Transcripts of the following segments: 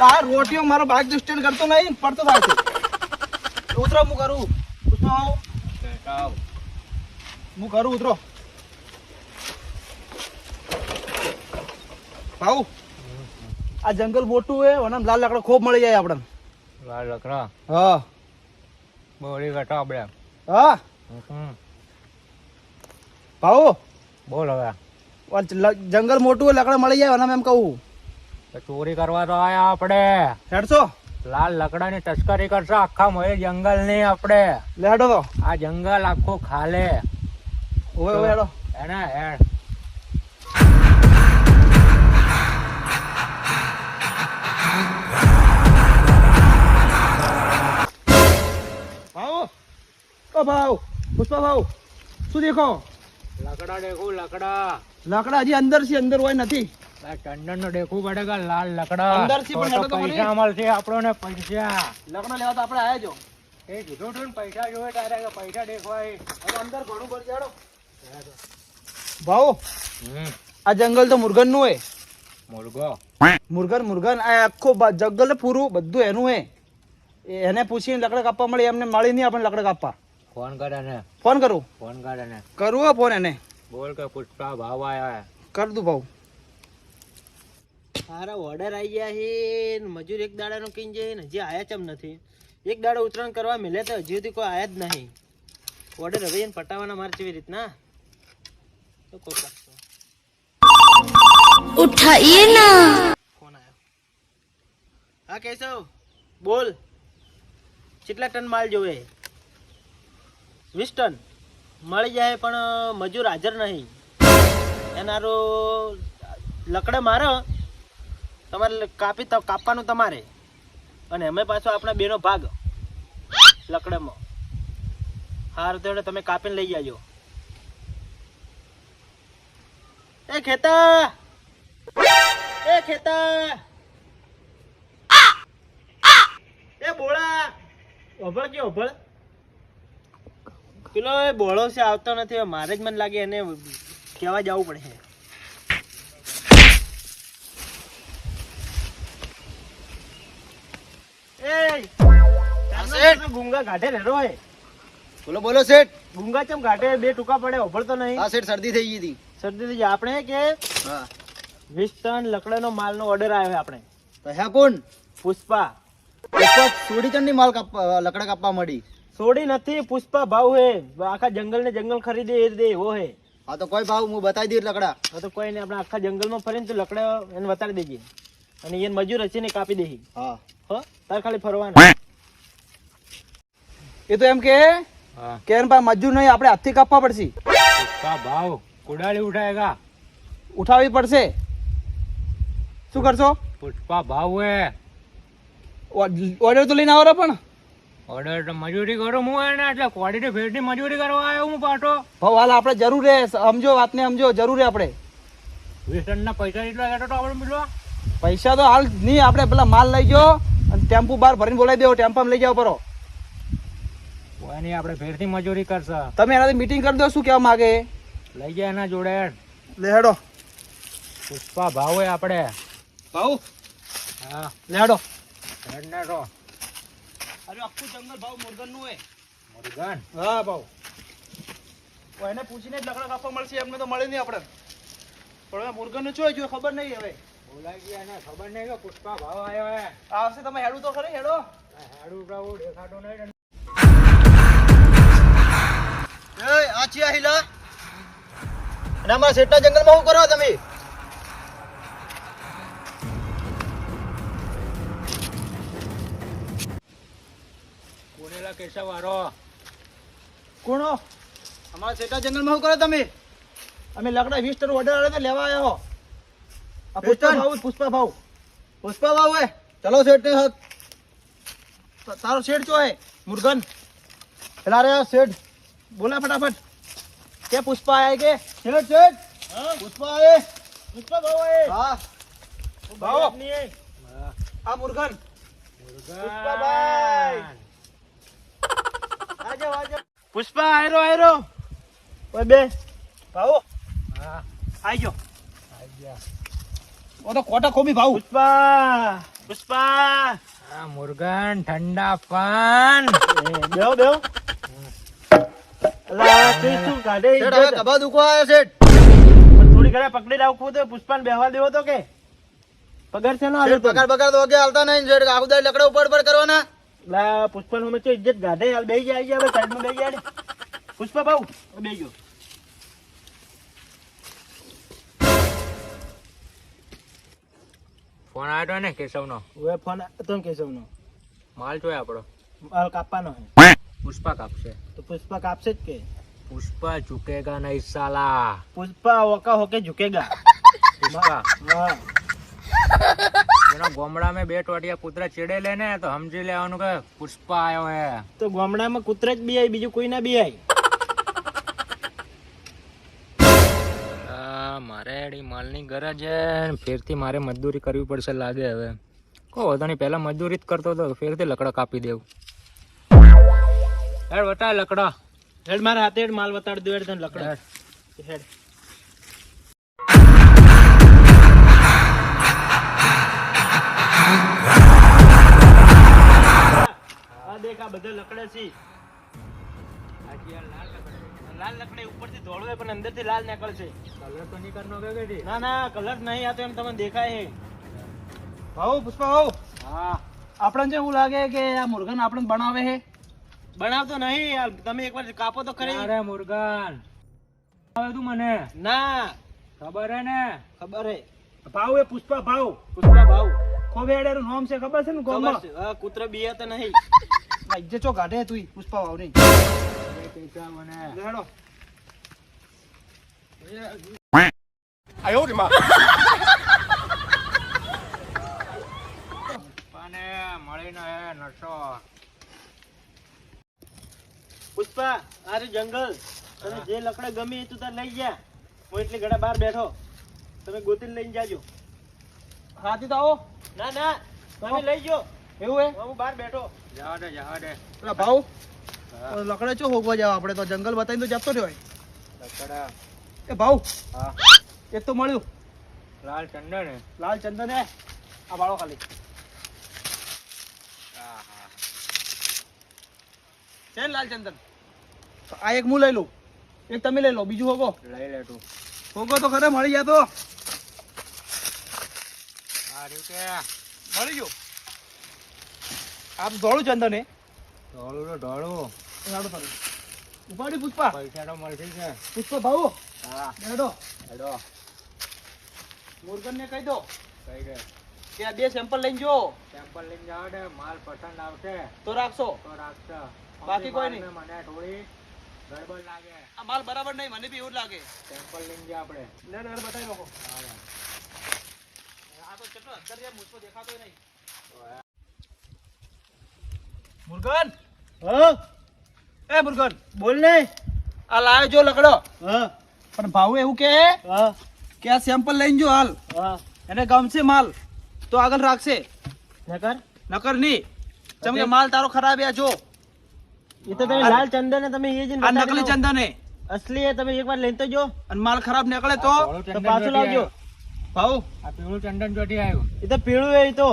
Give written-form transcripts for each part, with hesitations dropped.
આ રોટીઓ મારો bike stand કરતો નહીં પડતો થાય છે. ઉતરો હું કરું. પુષ્પા આવ હું કરું ઉતરો. ભાઉ આ જંગલ મોટું હે અને લાલ લાકડા ખૂબ મળી જાય આપણને. લાલ લકડા હા બોરી ઘટો આપણે. હા ભાઉ બોલ હવે. જંગલ મોટું હે લાકડા મળી જાય અને એમ કહું ચોરી કરવા તો આયા આપણે. હેડશો લાલ લકડાની તસ્કરી કરશો આખા મોય જંગલ ની આપણે. લેડો તો આ જંગલ આખો ખાલે. ઓય ઓય હેડો એને હેડ. ભાઉ ઓ ભાઉ પુષ્પા ભાઉ શું દેખો? લકડા દેખું લકડા. લાકડા હજી અંદર છે, અંદર હોય નથી. ચંદન નો દેખું પડેગા લાલ લકડા. અંદર થી પણ હેડો તો ખરી. પૈસા મળશે આપણને પૈસા. લાકડા લેવા તો આપણે આયા જો. એ કીધું તું ને પૈસા જોવે તારે કે પૈસા દેખવાય. હવે અંદર ઘણું પડશે હેડો. ભાઉ આ જંગલ તો મુરગન નું હે. મુર્ગો મુરગન આ આખું જંગલ પૂરું બધું એનું હે. એને પૂછીને લાકડા કાપવા મળે એમને મળી નહીં આપણે લાકડા કાપવા. ફોન કરે ને. ફોન કરું ફોન કરે ને. કરું હો ફોન એને. બોલ કે પુષ્પા ભાવ આયા. કર દઉં ભાઉ. સારા ઓર્ડર આવી ગયા છે. મજૂર એક દાડાનો કઈ જાય ને હજી આયા ચમ નથી. એક દાડો ઉતરાણ કરવા મિલે તો હજી સુધી કોઈ આયા જ નહીં. ઓર્ડર હવે એને પટાવવાના મારે કેવી રીતના તો કોઈ કરશો. उठाइए ना. ફોન આવ્યો. હા કેશવ બોલ. કેટલા ટન માલ જોવે? 20 ટન મળી જાય પણ મજૂર હાજર નહીં. એનારો લકડે મારો તમારે કાપવાનું તમારે અને અમે પાછો આપણા બેનો ભાગ લકડેમાં. હાર તો તમે કાપીને લઈ જાજો. એ ખેતા એ બોળા ઓભળ કે ઓભળ. પેલો એ બોળો છે આવતો નથી. મારે જ મને લાગે એને કહેવા જવું પડે. ગુંગા ઘાટે રહેરો હે. બોલો બોલો શેઠ. ગુંગા ચમ ઘાટે બે ટૂંકા પડે ઓભળતો નહીં. હા શેઠ શરદી થઈ ગઈ હતી. શરદી થઈ જાય. આપણે કે હા 20 ટન લકડાનો માલનો ઓર્ડર આવ્યો આપણે. તો હે કોણ? પુષ્પા. સોડી ચંડી માલ લકડા કાપવા મળી. સોડી નથી પુષ્પા ભાવ હે. આખા જંગલ ને જંગલ ખરીદે એ દે એવો હે. હા તો કોઈ ભાવ હું બતાવી દઈ લકડા. હા તો કોઈ નહીં આપણે આખા જંગલમાં ફરીને તો લકડા એને બતાડી દેજે અને એને મજૂર હશે ને કાપી દેહી. હા હો તાર ખાલી ફરવાનું. એ તો એમ કે હા એમ પાસે મજૂર નહીં આપણે હાથથી કાપવા પડશે. પુષ્પા ભાવ કુડાળી ઉઠાએગા. ઉઠાવવી પડશે. શું કરશો? પુષ્પા ભાવ હે. ઓર્ડર તો લઈને આવો પણ ઓર્ડર તો મજૂરી કરું હું એને એટલે ક્વોલિટી ફેરથી મજૂરી કરવા આવ્યો હું પાટો. ભાવ હાલ આપણે જરૂર હે. સમજો વાતને સમજો જરૂર હે આપણે. 20 ટનના પૈસા એટલા કાઢો તો આપણે મિલવા. પૈસા તો હાલ નહીં. આપણે પેલા માલ લઈ ગયો અને ટેમ્પો બહાર ભરીને બોલાવી દેવો. ટેમ્પામાં લઈ જાવ પરો. કોઈ નહીં આપણે ફેરથી મજૂરી કરશે. તમે એનાથી મીટિંગ કરી દો શું કહેવા માંગે. લઈ જાય એના જોડે. લે હેડો. પુષ્પા ભાવ હે આપણે. ભાવ હા લે હેડો. હેડ ને તો અરે આખું જંગલ ભાવ મુરગન નું હે. મુર્ગન. હા ભાવ એને પૂછીને જ લકડા કાપવા મળશે. એમને તો મળે નહીં આપણે. પણ હવે મુરગન નું શું જો ખબર નહીં. હવે બોલાઈ ગયા એને ખબર નહીં કે પુષ્પા ભાવ આવ્યો હે. આવશે. તમે હેડું તો ખરી હેડો. હાડું ઉઠાવું દેખાતો નહીં. આ ચિયા હિલા અને અમારા શેઠના જંગલમાં શું કરો તમે? કોનેલા કેશવ વાળો. કોણો? અમારા શેઠના જંગલમાં શું કરો તમે? અમે લકડા 20 ટન ઓર્ડર આવે તો લેવા આવ્યો. આ પુષ્પા ભાવ પુષ્પા ભાવ હે. ચલો શેઠ ને તારો શેઠ જો હે મુરગન. પેલા રે શેઠ બોલા ફટાફટ કે પુષ્પા આયા કે શેઠ પુષ્પા આયે. પુષ્પા ભાવ હે. હા ભાવ આપની હે. આ મુરગન પુષ્પાભાઈ આજો. પુષ્પા આયરો ઓય બે ભાવ હા આઈ ગયો. આઈ ગયા. ઓ તો કોટા ખોબી ભાવ. પુષ્પા પુષ્પા આ મુર્ગન ઠંડા પાન બેહો બેહો. અલા તું શું કાઢે શેઠ હવે કબા દુખવા આવ્યો શેઠ. થોડી ઘણા પકડી રાખવું તો પુષ્પાને બેહવા દેવો તો કે પગાર છે ના શેઠ પગાર બગાર તો વગે હાલતા નહીં શેઠ. આખું દાડી લકડા ઉપર ઉપર કરવાના. લા પુષ્પાને અમે તો ઇજ્જત ગાઢે હાલ બેહી જાય હવે સાઈડમાં બેહી જાય. પુષ્પા બાઉ બેહી ગયો. ફોન આવ્યો ને કેશવનો. હવે ફોન તો કેશવનો માલ જોય આપણો. માલ કાપવાનો હે પુષ્પા કાપશે. તો પુષ્પા કાપશે જ કે પુષ્પા ઝુકેગા નહીં સાલા. પુષ્પા હોકા હોકે ઝુકેગા. પુષ્પા હા એનો ગોમડા में 2 ટોટિયા કૂતરા ચેડે લે ને તો સમજી લેવાનું કે પુષ્પા આવ્યો હે. તો ગામડામાં કૂતરા જ બી આવી બીજું કોઈ ના બી આવી. મારે એડી માલની ગરજ છે ને ફેરથી મારે મજદૂરી કરવી પડશે લાગે હવે. કહો તો નહીં પહેલા મજદૂરી જ કરતો હતો ફેરથી લકડા કાપી દેવું. હેડ વટાય લકડા. હેડ મારા હાથે હેડ માલ વતાડી દો હેડ તને લકડા હેડ. આ દેખ આ બધા લકડા છે. લાલ લકડે ઉપરથી ધોળું હોય પણ અંદરથી લાલ નીકળશે. કલર તો નહીં કરનો કે ના ના કલર નહીં આ તો એમ તમને દેખાય છે. ભાઉ પુષ્પા ભાઉ હા આપણને એવું લાગે કે આ મુર્ગન આપણને બનાવે છે. બનાવતો નહીં યાર તમે એકવાર કાપો તો ખરી. અરે મુર્ગન આવે તું મને ના ખબર હે ને. ખબર હે ભાવ એ પુષ્પા ભાવ. પુષ્પા ભાવ ખોબેડેનું નામ છે ખબર છે ને ખબર ગોમાં. છે. હા કૂતરો બીયા તો નહીં. ઇજ્જત ચો કાઢે તું પુષ્પા ભાવ નહીં. હેડો. પુષ્પાને મળીને હે નશો. પુષ્પા આ રહ્યું જંગલ તને જે લકડે ગમે એ તું તાર લઈ જા. હું એટલી ઘડા બહાર બેઠો તમે ગોતીને લઈને જાજો. હાથી તો આવો. ના ના તમે લઈ જો એવું હે હું બહાર બેઠો. જવા દે જવા દે. પેલા ભાવ લકડે ચો હોગવા જાવ આપણે તો જંગલ બતાવીને તો જતો રહ્યો હોય. લકડા. એ ભાવ હા એક તો મળ્યું લાલ ચંદન હે. લાલ ચંદન હે. આ બાળો ખાલી આહા. છે ને લાલ ચંદન. તો આ એક હું લઈ લઉં એક તમે લઈ લો બીજું હોગો. લઈ લે તું. હોગો તો ખરે મળી જાય તો આ રહ્યું કે મળી ગયો. આ તો ધોળું ચંદન હે. ઢોળું તો ઢોળું. હેડો તમે ઉપાડી પુષ્પા. પૈસા તો મળશે છે. પુષ્પા ભાવ હા હેડો હેડો. મુર્ગન ને કહી દો કઈ દે. કે આ 2 સેમ્પલ લઈને જો સેમ્પલ લઈને જાવ દે માલ પસંદ આવશે તો રાખશો. તો રાખશે. બાકી કોઈ નહીં. મને થોડી ગડબડ લાગે. આ માલ બરાબર નહીં મને બી એવું જ લાગે. સેમ્પલ લઈને જા આપણે. લે લે બતાવી નાખો. હા. આ તો કેટલો અંદર છે મુજકો દેખાતો નહીં. મુર્ગન હા એ મુર્ગન બોલ ને. આ લાયો જો લકડો હા પણ ભાવ એવું કે હા કે આ સેમ્પલ લઈને જો હાલ હા એને ગમશે માલ તો આગળ રાખશે નકર નકર નહીં. ચમ કે માલ તારો ખરાબ છે જો. એ તો તમે લાલ ચંદન તમે એ જ આ નકલી ચંદન હે અસલી એ તમે એકવાર લઈને તો જો અને માલ ખરાબ નીકળે તો ધોળું તો ચંદન પાછું ચોટી લાવજો. આવ્યું. ભાવ આ પીળું ચંદન ચોટી આવ્યું. એ તો પીળું એ તો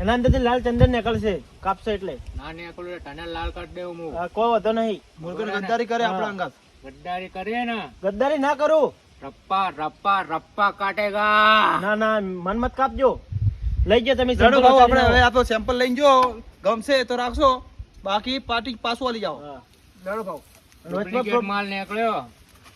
એના અંદરથી લાલ ચંદન નીકળશે કાપશે એટલે. ના ને એકલું ટનલ લાલ કરી દેવું હું. હા, કોઈ વધો નહીં. મુર્ગન ગદ્દારી કરે આપણા અંગાત. ગદ્દારી કરીએ ને ગદ્દારી ના કરું. રપ્પા રપ્પા રપ્પા કાટેગા. ના ના મન મત કાપજો. લઈ જાઓ તમે લડો sample ભાવ બતાવીને આપણે હવે આવો. આ તો સેમ્પલ લઈને જો ગમશે તો રાખશો બાકી પાર્ટી પાછું આલી જાઓ. હા. લડો ભાવ અને વચમાં ડુપ્લિકેટ માલ નીકળ્યો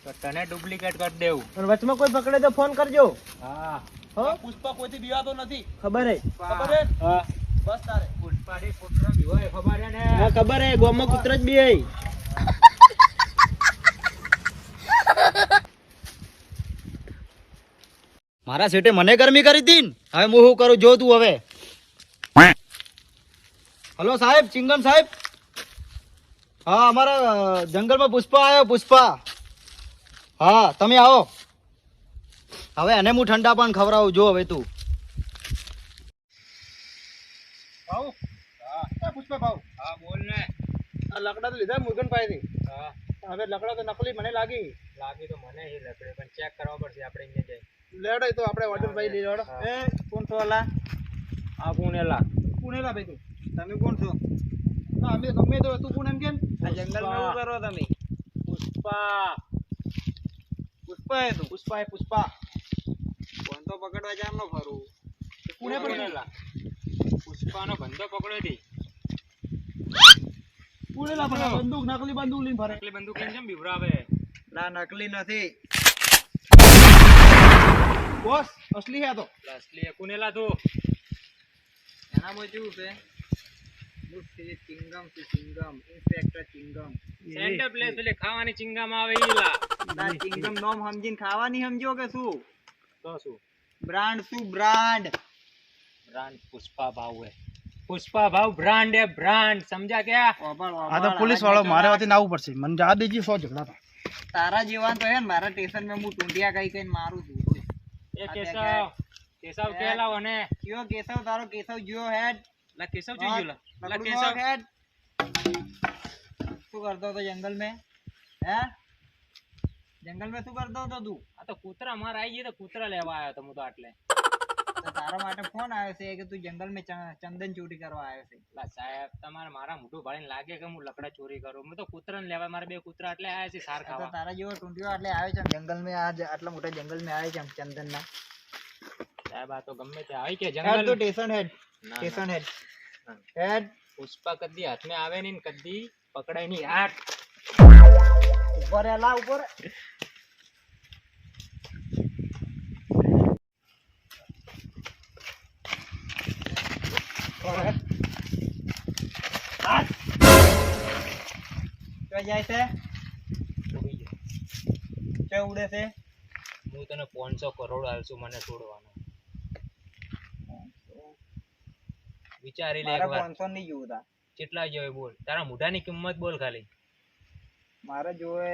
તો તને ડુપ્લિકેટ કરી દેવું. અને વચમાં કોઈ પકડે તો ફોન કરજો. હા હો પુષ્પા કોઈથી બીવાતો નથી ખબર હે. ખબર હે હા બસ તારે પુષ્પાડી પુત્ર બી હોય ખબર હે ને. હા ખબર હે ગામમાં કૂતરા જ બી હે. મારા સેટે મને ગરમી કરી હતી ને હવે હું શું કરું જો તું હવે. હલો સાહેબ ચિંગમ સાહેબ. હા અમારા જંગલમાં પુષ્પા આવ્યો પુષ્પા. હા તમે આવો હવે એને હું ઠંડા પાન ખવડાવું જો હવે તું. ભાવ હા પુષ્પા ભાવ હા બોલ ને. આ લકડા તો લીધા મુર્ગન પાસેથી. હા હવે લકડા તો નકલી મને લાગી. લાગી તો મને એ લકડે પણ ચેક કરવા પડશે આપણે અહીંયા જઈ. લેડો એ તો આપણે ઓર્ડર ભાઈ લઈ લેડો. એ કોણ તો અલા આ પુણેલા. પુણેલા ભાઈ તું. તમે કોણ છો? ના અમે ગમે તો તું કોણ એમ કેમ? આ જંગલમાં શું કરો તમે? પુષ્પા. પુષ્પા હે તું? પુષ્પા એ પુષ્પા. ફોન તો પકડવા જામ નો ફરું. પુણે પુણેલા. પુષ્પાનો બંધો પકડ્યો હતી. પુણેલા પણ આ બંદૂક નકલી બંદૂક લઈને ફરે. નકલી બંદૂક લઈને કેમ બીવરાવે? ના નકલી નથી. બોસ અસલી હે આ તો. અસલી કુનેલા તું. એનામાં કેવું છે? ચિંગમ છે chewing gum inspector chewing gum. Centre place એટલે ખાવાની ચિંગામાં આવે ઈલા. ના ચિંગમ નામ સમજીને ખાવાની સમજો કે શું? તો શું? બ્રાન્ડ શું બ્રાન્ડ? બ્રાન્ડ પુષ્પા ભાવ હે. પુષ્પા ભાવ બ્રાન્ડ હે બ્રાન્ડ, સમજા क्या? આ તો પોલીસ વાળો મારે વાથી આવવું પડશે. મને જા દેજી 100 ઝઘડા તારા જીવાન તો હે ને મારા સ્ટેશન માં હું ટુંડિયા કઈ કઈ મારું છું. એ કેશવ. કેશવ કેલા વને. કયો કેશવ તારો કેશવ જીઓ હેડ. લા કેશવ જોઈ લા. લા લકડું કેશવ હેડ. શું કરતો હતો જંગલ में? હે જંગલ में શું કરતો હતો તું? આ તો કૂતરા માર આવી ગઈ તો કૂતરા લેવા આવ્યો તો હું તો આટલે. તો તારા માટે ફોન આવ્યો છે કે તું જંગલ में ચંદન ચોરી કરવા આવ્યો છે. લા સાહેબ તમારે મારા મોઢું ભાળીને લાગે કે હું લકડા ચોરી કરું. હું તો કૂતરાને લેવા મારે બે કૂતરા એટલે આયા છે સાર તો ખાવા. તારા જેવો ટુંડિયો એટલે આવે છે જંગલ में આજ આટલા મોટા જંગલ में આવે છે ચંદન ના. સાહેબ આ તો ગમે તે આવી કે હેડ જંગલ. તો સ્ટેશન હેડ. ના, સ્ટેશન હેડ. ના. હેડ પુષ્પા કદી હાથમાં આવે નહીં ને કદી પકડાય નહીં. હાથ ઉપર એલા ઉપર. ક્યાં જાય છે? ઉડી ગયો. ક્યાં ઉડે છે? હું તને 500 કરોડ આલશું મને છોડવાનો. વિચારી લે મારે એકવાર. 500 નહીં જોતા. કેટલા જોવે બોલ. તારા મોઢાની કિંમત બોલ ખાલી. મારે જોવે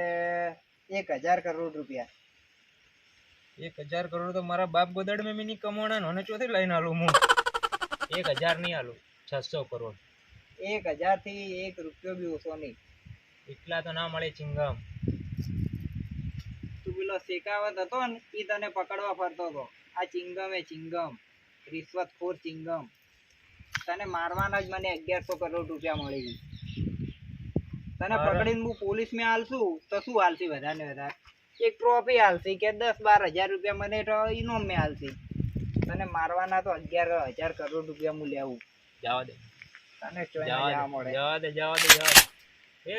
1000 કરોડ રૂપિયા. 1000 કરોડ તો મારા બાપ ગોદડ મેં નહીં કમાણા ને અને ચોથી લઈને આલું હું. 1000 નહીં આલું, 600 કરોડ. 1000 થી 1 રૂપિયો બી ઓછો નહીં. એટલા તો ના મળે ચિંગમ. તું પેલો શેકાવત હતો ને એ તને પકડવા ફરતો હતો. આ ચિંગમ એ ચિંગમ, રિશ્વતખોર ચિંગમ. તને મારવાના જ મને 1100 કરોડ રૂપિયા મળી ગઈ. તને પકડીને હું પોલીસ માં આલશું તો શું આલસી વધારે ને વધારે? એક ટ્રોફી આલસી કે 10-12 હજાર રૂપિયા મને ઇનામ માં આલસી. તને મારવાના તો 11,000 કરોડ રૂપિયા હું લેવું. જવા દે. તને ચોઈને જવા જા દે. મળે. જવા દે જવા દે જવા દે. એ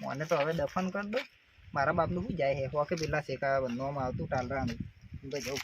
મને તો હવે દફન કર દો. મારા બાપનું શું જાય હે? હોકે પેલા શેકા બનવામાં આવતું ટાલરાનું. હું તો જઉં.